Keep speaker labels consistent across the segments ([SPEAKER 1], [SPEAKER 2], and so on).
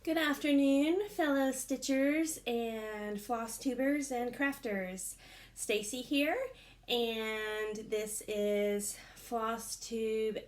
[SPEAKER 1] Good afternoon, fellow stitchers and floss tubers and crafters. Stacy here, and this is FlossTube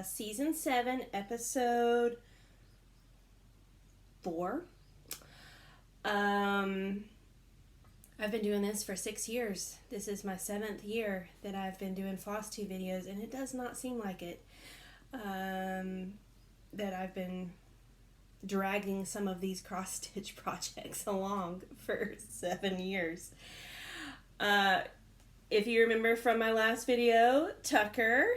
[SPEAKER 1] Season 7, Episode 4. I've been doing this for 6 years. This is my 7th year that I've been doing FlossTube videos, and it does not seem like it. That I've been dragging some of these cross-stitch projects along for 7 years. If you remember from my last video, Tucker,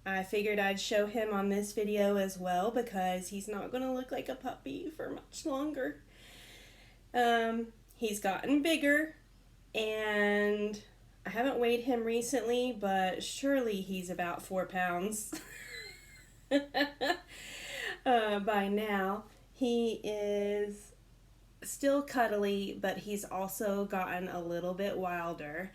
[SPEAKER 1] I figured I'd show him on this video as well because he's not going to look like a puppy for much longer. He's gotten bigger, and I haven't weighed him recently, but surely he's about 4 pounds. By now. He is still cuddly, but he's also gotten a little bit wilder.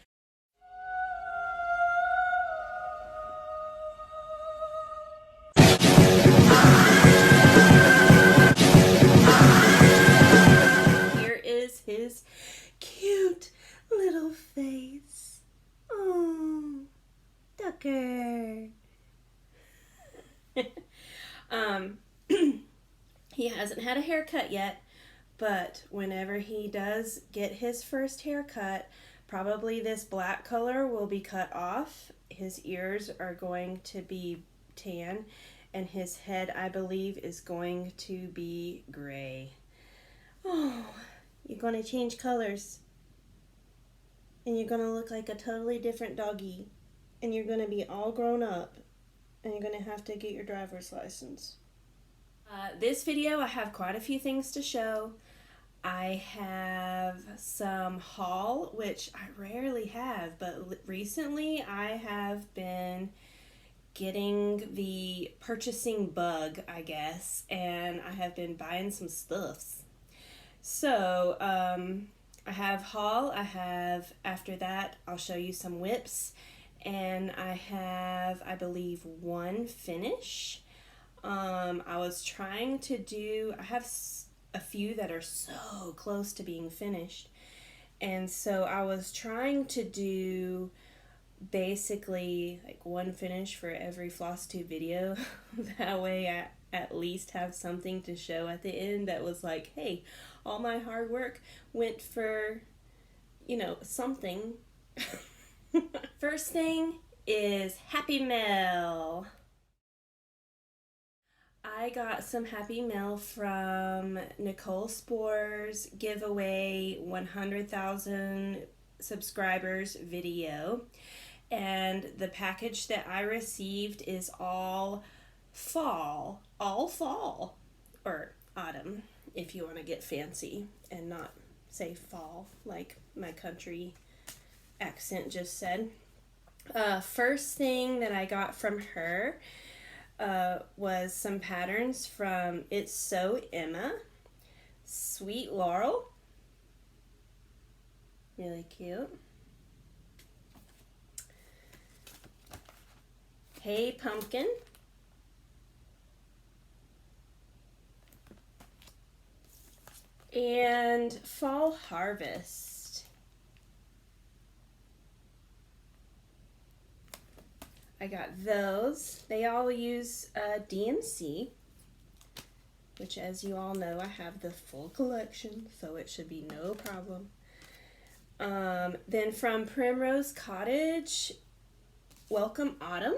[SPEAKER 1] Here is his cute little face. Oh, Tucker. He hasn't had a haircut yet, but whenever he does get his first haircut, probably this black color will be cut off. His ears are going to be tan, and his head, I believe, is going to be gray. Oh, you're going to change colors, and you're going to look like a totally different doggy, and you're going to be all grown up, and you're going to have to get your driver's license. This video, I have quite a few things to show. I have some haul, which I rarely have, but recently I have been getting the purchasing bug, I guess, and I have been buying some stuffs. So, I have haul, after that, I'll show you some whips, and I have, I believe, one finish. I was trying to do, I have a few that are so close to being finished, and so I was trying to do basically like one finish for every FlossTube video. That way I at least have something to show at the end that was like, hey, all my hard work went for, something. First thing is Happy Mail. I got some Happy Mail from Nichol Spohr's giveaway 100,000 subscribers video, and the package that I received is all fall, or autumn, if you want to get fancy and not say fall like my country accent just said. First thing that I got from her was some patterns from It's So Emma, Sweet Laurel, really cute, Hey Pumpkin, and Fall Harvest. I got those. They all use DMC, which, as you all know, I have the full collection, so it should be no problem. Then from Primrose Cottage, Welcome Autumn.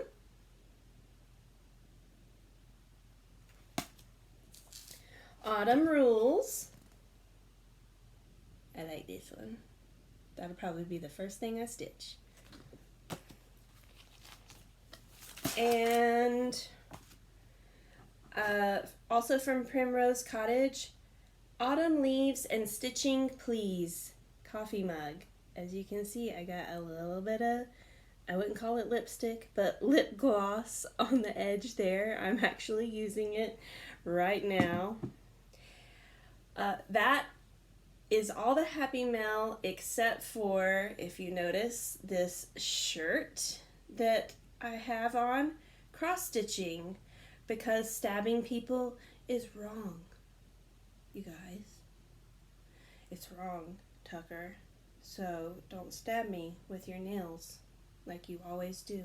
[SPEAKER 1] Autumn Rules. I like this one. That'll probably be the first thing I stitch. And also from Primrose Cottage, Autumn Leaves and Stitching Please coffee mug. As you can see, I got a little bit of, I wouldn't call it lipstick, but lip gloss on the edge there. I'm actually using it right now. That is all the Happy Mail except for, if you notice, this shirt that I have on, cross stitching, because stabbing people is wrong. you guys. It's wrong, Tucker. So don't stab me with your nails like you always do.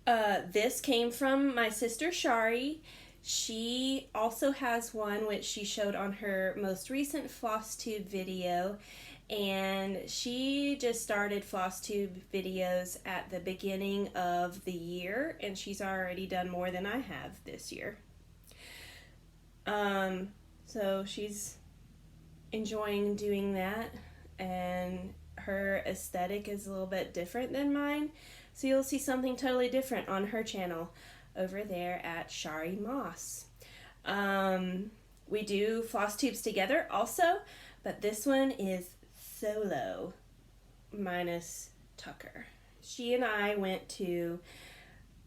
[SPEAKER 1] This came from my sister Chari. She also has one which she showed on her most recent FlossTube video, and she just started FlossTube videos at the beginning of the year, and she's already done more than I have this year. So she's enjoying doing that, and her aesthetic is a little bit different than mine, so you'll see something totally different on her channel over there at Chari Moss. We do floss tubes together also, but this one is solo minus Tucker. She and I went to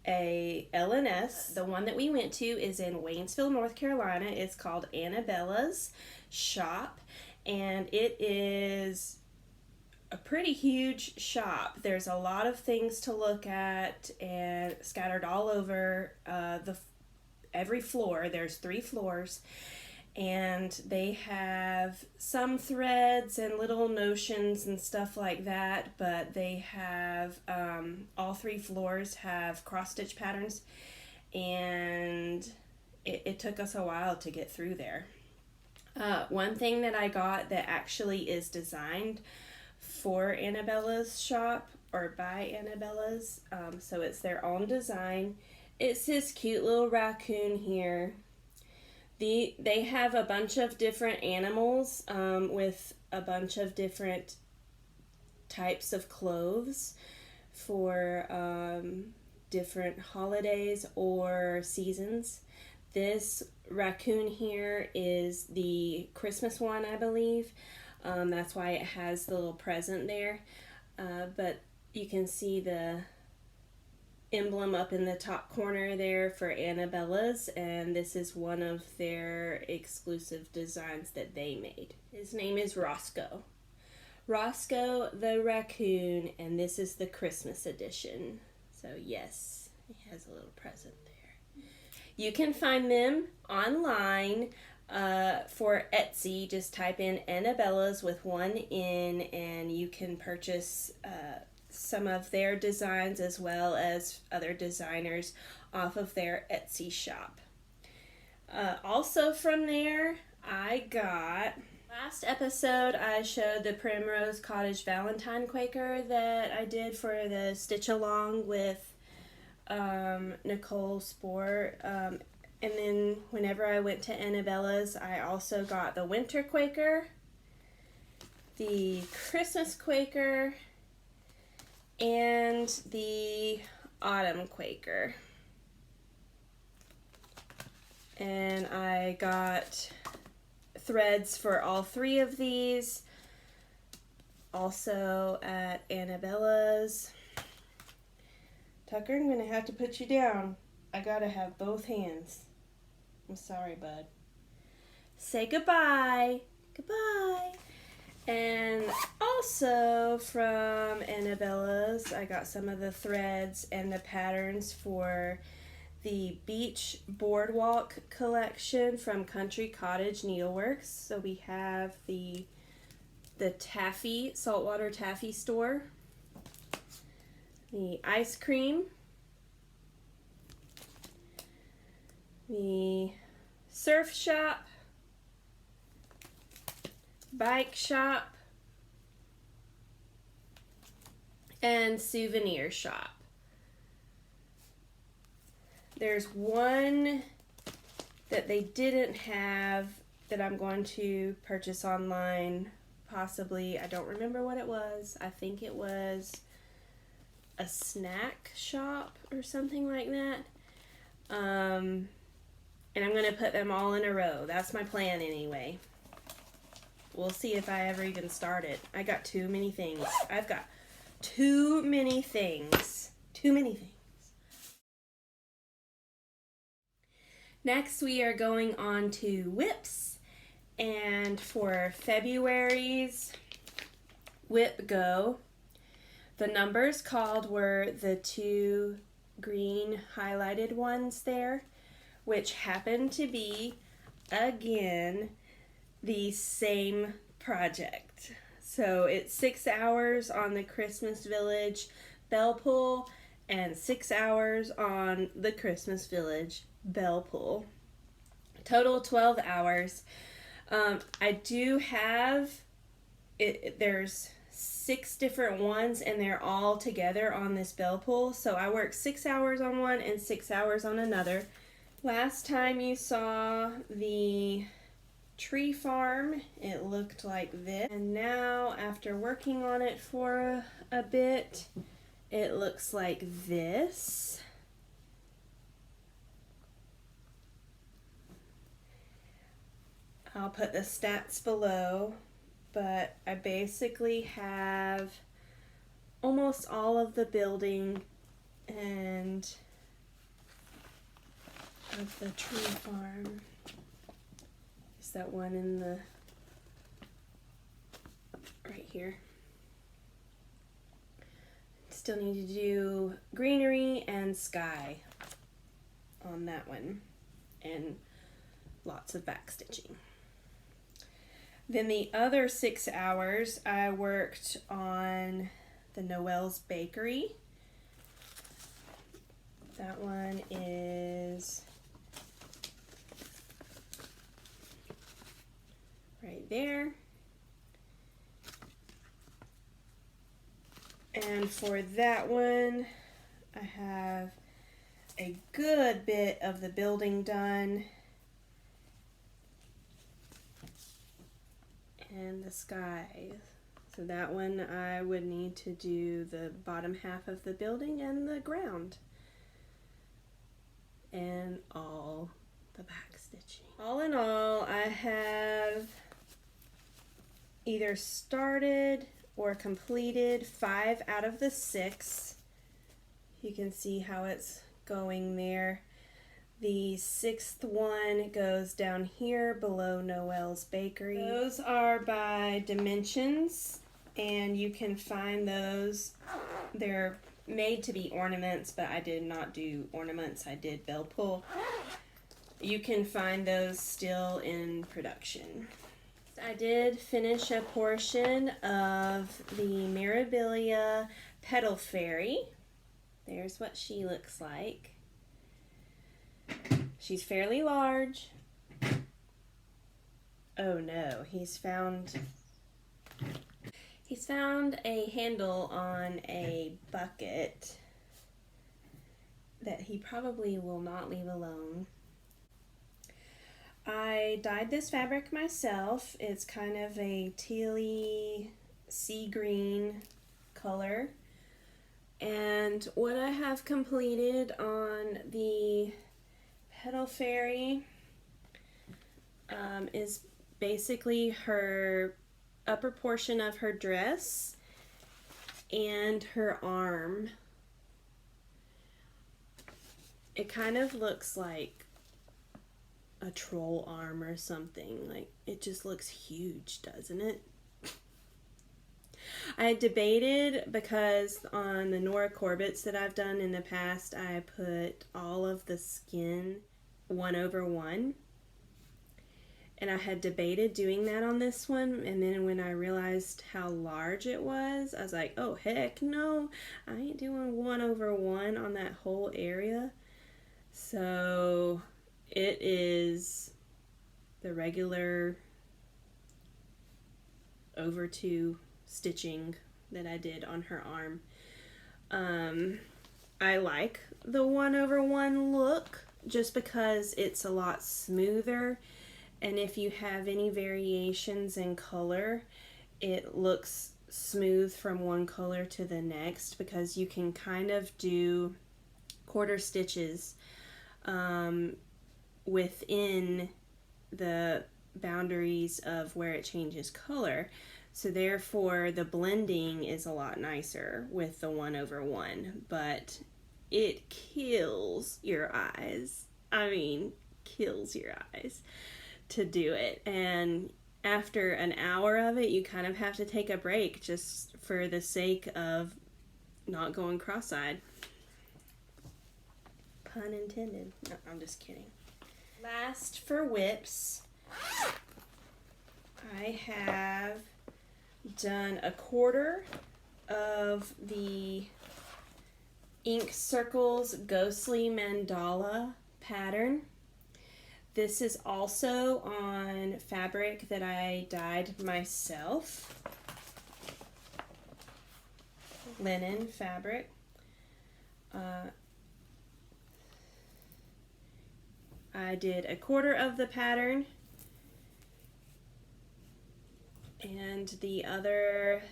[SPEAKER 1] a LNS. The one that we went to is in Waynesville, North Carolina. It's called Annabella's shop, and it is a pretty huge shop. There's a lot of things to look at and scattered all over every floor. There's 3 floors, and they have some threads and little notions and stuff like that, but they have all 3 floors have cross-stitch patterns, and it took us a while to get through there. One thing that I got that actually is designed for Annabella's shop, or by Annabella's, so it's their own design. It's this cute little raccoon here. They have a bunch of different animals with a bunch of different types of clothes for different holidays or seasons. This raccoon here is the Christmas one, I believe. That's why it has the little present there. But you can see the emblem up in the top corner there for Annabella's, and this is one of their exclusive designs that they made. His name is Roscoe. Roscoe the raccoon, and this is the Christmas edition. So yes, he has a little present there. You can find them online for Etsy. Just type in Annabella's with 1 N, and you can purchase some of their designs as well as other designers off of their Etsy shop. Also from there, I got, last episode I showed the Primrose Cottage Valentine Quaker that I did for the stitch along with Nichol Spohr. And then whenever I went to Annabella's, I also got the Winter Quaker, the Christmas Quaker, and the Autumn Quaker. And I got threads for all 3 of these, also at Annabella's. Tucker, I'm going to have to put you down. I gotta have both hands. I'm sorry, bud. Say goodbye. Goodbye. And also from Annabella's, I got some of the threads and the patterns for the Beach Boardwalk collection from Country Cottage Needleworks. So we have the taffy, saltwater taffy store, the ice cream, the surf shop, bike shop, and souvenir shop. There's one that they didn't have that I'm going to purchase online, possibly. I don't remember what it was. I think it was a snack shop or something like that. And I'm going to put them all in a row. That's my plan anyway. We'll see if I ever even start it. I got too many things. I've got too many things. Too many things. Next, we are going on to WIPs. And for February's WIPgo, the numbers called were the 2 green highlighted ones there, which happened to be again the same project. So it's 6 hours on the Christmas Village bell pull and 6 hours on the Christmas Village bell pull. Total 12 hours. I do have it. There's 6 different ones and they're all together on this bell pull. So I work 6 hours on one and 6 hours on another. Last time you saw the tree farm, it looked like this. And now after working on it for a bit, it looks like this. I'll put the stats below, but I basically have almost all of the building and of the tree farm. Is that one in the right here? Still need to do greenery and sky on that one, and lots of back stitching. Then the other 6 hours I worked on the Noelle's bakery. That one is right there. And for that one, I have a good bit of the building done. And the sky. So that one I would need to do the bottom half of the building and the ground. And all the back stitching. All in all, I have either started or completed 5 out of the 6. You can see how it's going there. The 6th one goes down here below Noelle's bakery. Those are by dimensions, and you can find those. They're made to be ornaments, but I did not do ornaments. I did bell pull. You can find those still in production. I did finish a portion of the Mirabilia Petal Fairy. There's what she looks like. She's fairly large. Oh no, he's found a handle on a bucket that he probably will not leave alone. I dyed this fabric myself. It's kind of a tealy sea green color. And what I have completed on the Petal Fairy is basically her upper portion of her dress and her arm. It kind of looks like a troll arm or something. Like, it just looks huge, doesn't it? I debated, because on the Nora Corbetts that I've done in the past, I put all of the skin 1/1. And I had debated doing that on this one, and then when I realized how large it was, I was like, oh heck no, I ain't doing 1/1 on that whole area. So it is the regular over 2 stitching that I did on her arm. I like the 1/1 look just because it's a lot smoother, and if you have any variations in color, it looks smooth from one color to the next, because you can kind of do quarter stitches within the boundaries of where it changes color. So therefore the blending is a lot nicer with the 1/1, but it kills your eyes. I mean, kills your eyes to do it. And after an hour of it, you kind of have to take a break just for the sake of not going cross-eyed. Pun intended. No, I'm just kidding. Last for whips, I have done a quarter of the Ink Circles Ghostly Mandala pattern. This is also on fabric that I dyed myself, linen fabric. I did a quarter of the pattern, and the other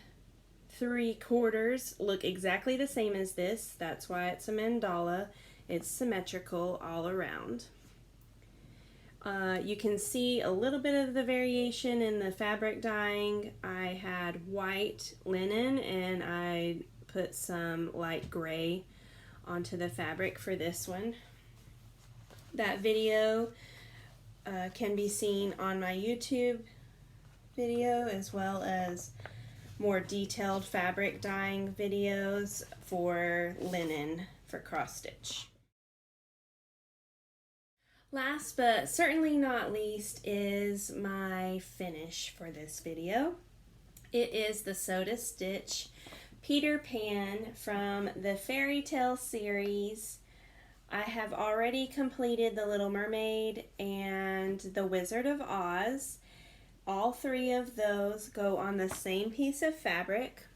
[SPEAKER 1] 3/4 look exactly the same as this. That's why it's a mandala. It's symmetrical all around. You can see a little bit of the variation in the fabric dyeing. I had white linen and I put some light gray onto the fabric for this one. That video can be seen on my YouTube video, as well as more detailed fabric dyeing videos for linen for cross stitch. Last but certainly not least is my finish for this video. It is the Soda Stitch Peter Pan from the Fairy Tale series. I have already completed the Little Mermaid and the Wizard of Oz. All 3 of those go on the same piece of fabric.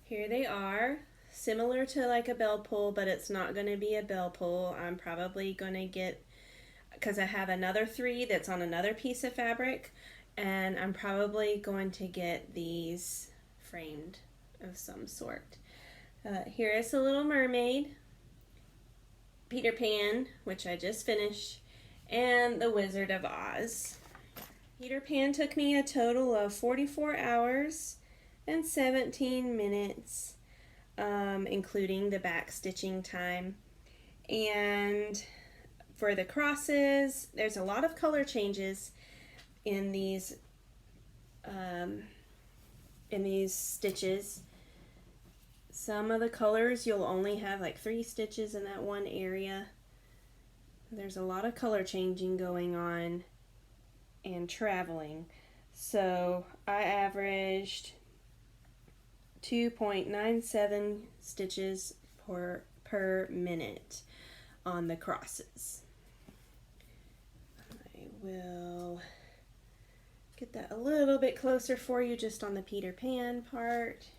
[SPEAKER 1] Here they are, similar to like a bell pull, but it's not going to be a bell pull. I'm probably going to get, because I have another 3 that's on another piece of fabric, and I'm probably going to get these framed of some sort. Here is the Little Mermaid, Peter Pan, which I just finished, and the Wizard of Oz. Peter Pan took me a total of 44 hours and 17 minutes, including the back stitching time. And for the crosses, there's a lot of color changes in these stitches. Some of the colors you'll only have like 3 stitches in that one area. There's a lot of color changing going on and traveling. So I averaged 2.97 stitches per minute on the crosses. I will get that a little bit closer for you just on the Peter Pan part.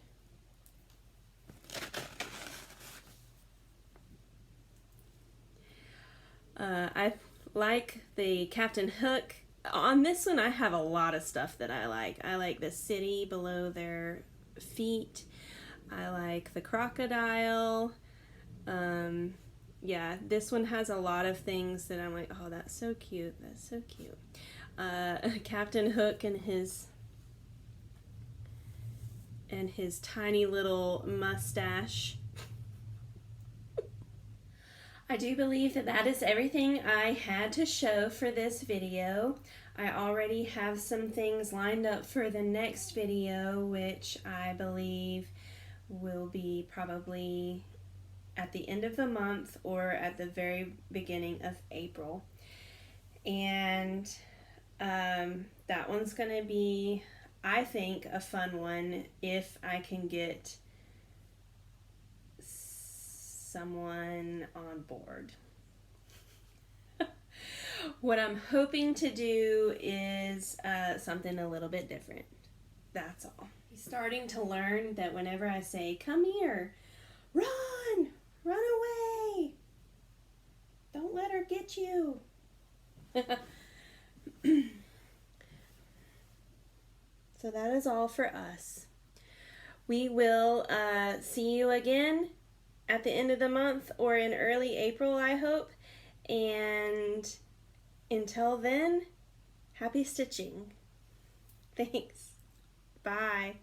[SPEAKER 1] I like the Captain Hook. On this one I have a lot of stuff that I like. I like the city below their feet. I like the crocodile. Yeah, this one has a lot of things that I'm like, oh, that's so cute. That's so cute. Captain Hook and his tiny little mustache. I do believe that that is everything I had to show for this video. I already have some things lined up for the next video, which I believe will be probably at the end of the month or at the very beginning of April. And that one's going to be, I think, a fun one if I can get someone on board. What I'm hoping to do is something a little bit different. That's all. He's starting to learn that whenever I say, come here, run away, don't let her get you. So that is all for us. We will see you again at the end of the month or in early April, I hope. And until then, happy stitching. Thanks. Bye.